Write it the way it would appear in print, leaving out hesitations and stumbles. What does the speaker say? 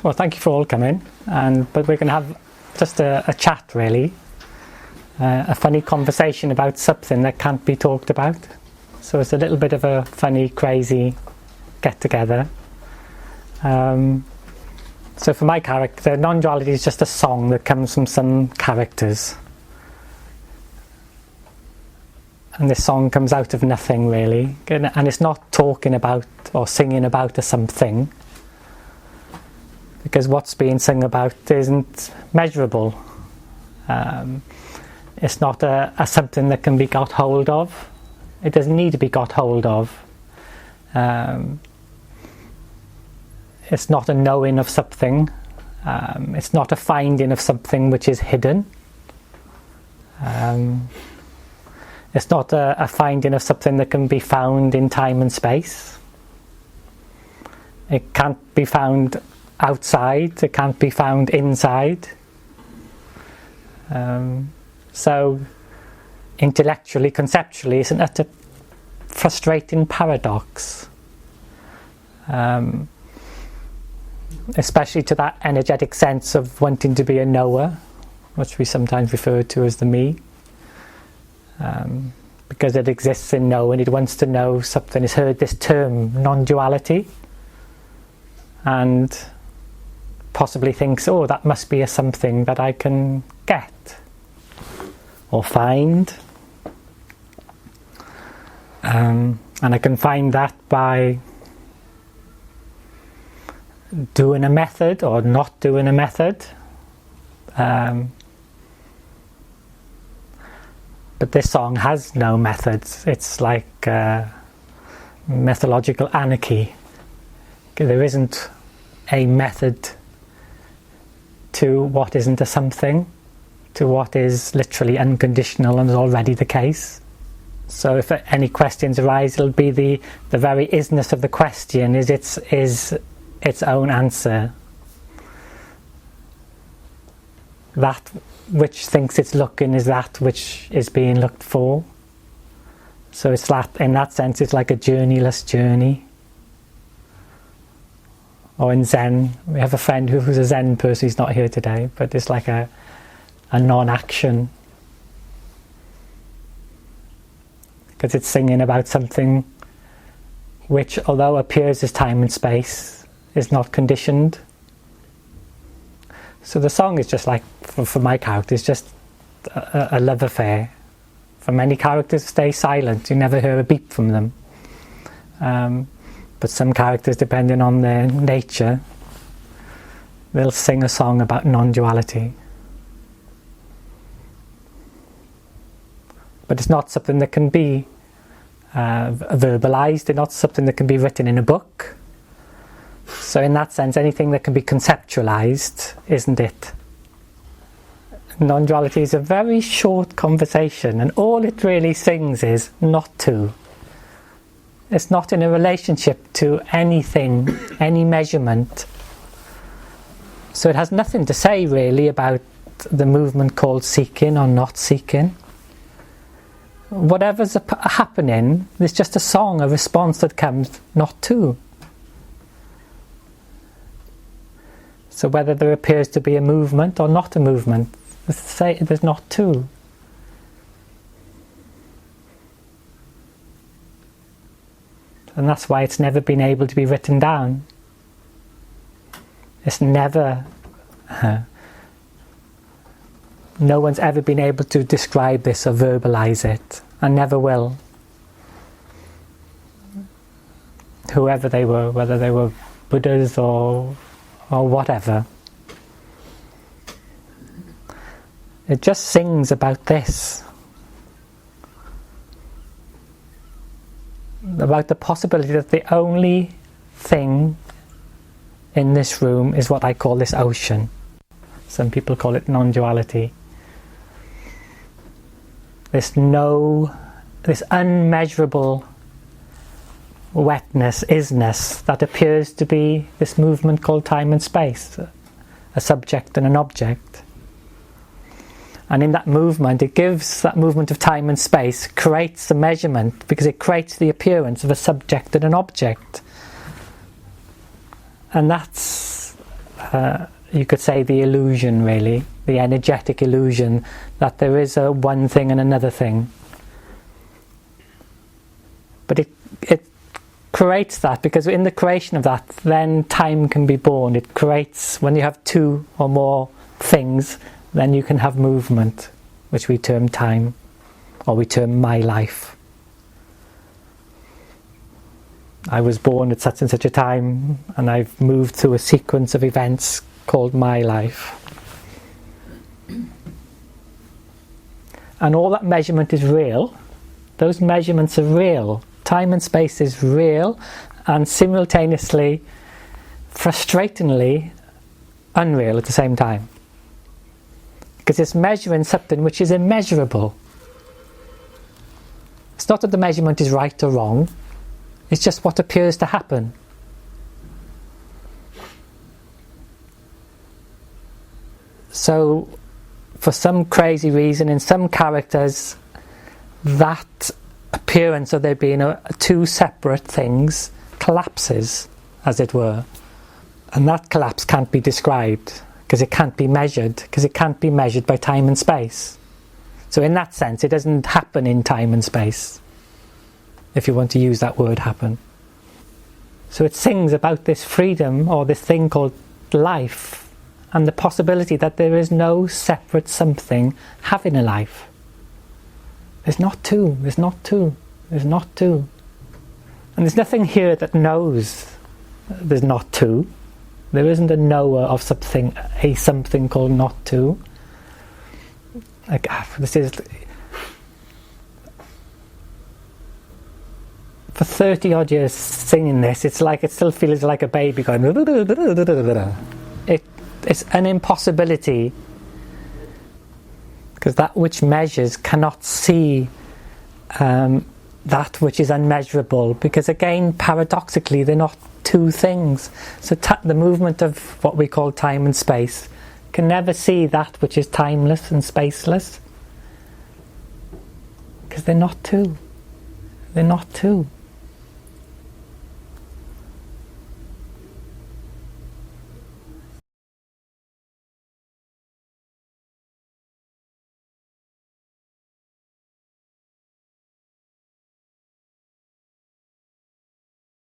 Well, thank you for all coming, but we're going to have just a chat really, a funny conversation about something that can't be talked about. So it's a little bit of a funny, crazy get-together. So for my character, Non-Duality is just a song that comes from some characters. And this song comes out of nothing really, and it's not talking about or singing about a something, because what's being sung about isn't measurable. It's not a something that can be got hold of. It doesn't need to be got hold of. It's not a knowing of something. It's not a finding of something which is hidden. It's not a finding of something that can be found in time and space. It can't be found outside. It can't be found inside. So intellectually, conceptually, it's an utter frustrating paradox. Especially to that energetic sense of wanting to be a knower, which we sometimes refer to as the me. Because it exists in knowing, it wants to know something. It's heard this term, non-duality, and possibly thinks, oh, that must be a something that I can get or find. And I can find that by doing a method or not doing a method. But this song has no methods. It's like methodological anarchy. There isn't a method to what isn't a something, to what is literally unconditional and is already the case. So if any questions arise, it'll be the very isness of the question is its own answer. That which thinks it's looking is that which is being looked for. So it's that, in that sense, it's like a journeyless journey. Or in Zen, we have a friend who's a Zen person, he's not here today, but it's like a non-action. Because it's singing about something which, although appears as time and space, is not conditioned. So the song is just like, for my character, it's just a love affair. For many characters, stay silent. You never hear a beep from them. But some characters, depending on their nature, they'll sing a song about non-duality. But it's not something that can be verbalized. It's not something that can be written in a book. So in that sense, anything that can be conceptualized isn't it. Non-duality is a very short conversation, and all it really sings is not to. It's not in a relationship to anything, any measurement. So it has nothing to say really about the movement called seeking or not seeking. Whatever's happening, there's just a song, a response that comes not to. So whether there appears to be a movement or not a movement, there's not to. And that's why it's never been able to be written down. It's never... no one's ever been able to describe this or verbalize it, and never will. Whoever they were, whether they were Buddhas or whatever. It just sings about this. About the possibility that the only thing in this room is what I call this ocean. Some people call it non-duality. This unmeasurable wetness, isness, that appears to be this movement called time and space, a subject and an object. And in that movement, it gives that movement of time and space, creates a measurement, because it creates the appearance of a subject and an object. And that's you could say, the illusion, really, the energetic illusion that there is a one thing and another thing. But it creates that, because in the creation of that, then time can be born. It creates, when you have two or more things, then you can have movement, which we term time, or we term my life. I was born at such and such a time, and I've moved through a sequence of events called my life. And all that measurement is real. Those measurements are real. Time and space is real, and simultaneously, frustratingly, unreal at the same time. Because it's measuring something which is immeasurable. It's not that the measurement is right or wrong, it's just what appears to happen. So, for some crazy reason, in some characters, that appearance of there being two separate things collapses, as it were. And that collapse can't be described, because it can't be measured, because it can't be measured by time and space. So in that sense, it doesn't happen in time and space, if you want to use that word happen. So it sings about this freedom, or this thing called life, and the possibility that there is no separate something having a life. There's not two, there's not two, there's not two. And there's nothing here that knows there's not two. There isn't a knower of something, a something called not two. Like, this is... For 30 odd years singing this, it's like it still feels like a baby going... It's an impossibility, because that which measures cannot see that which is unmeasurable, because again, paradoxically, they're not two things. So the movement of what we call time and space can never see that which is timeless and spaceless, because they're not two. They're not two.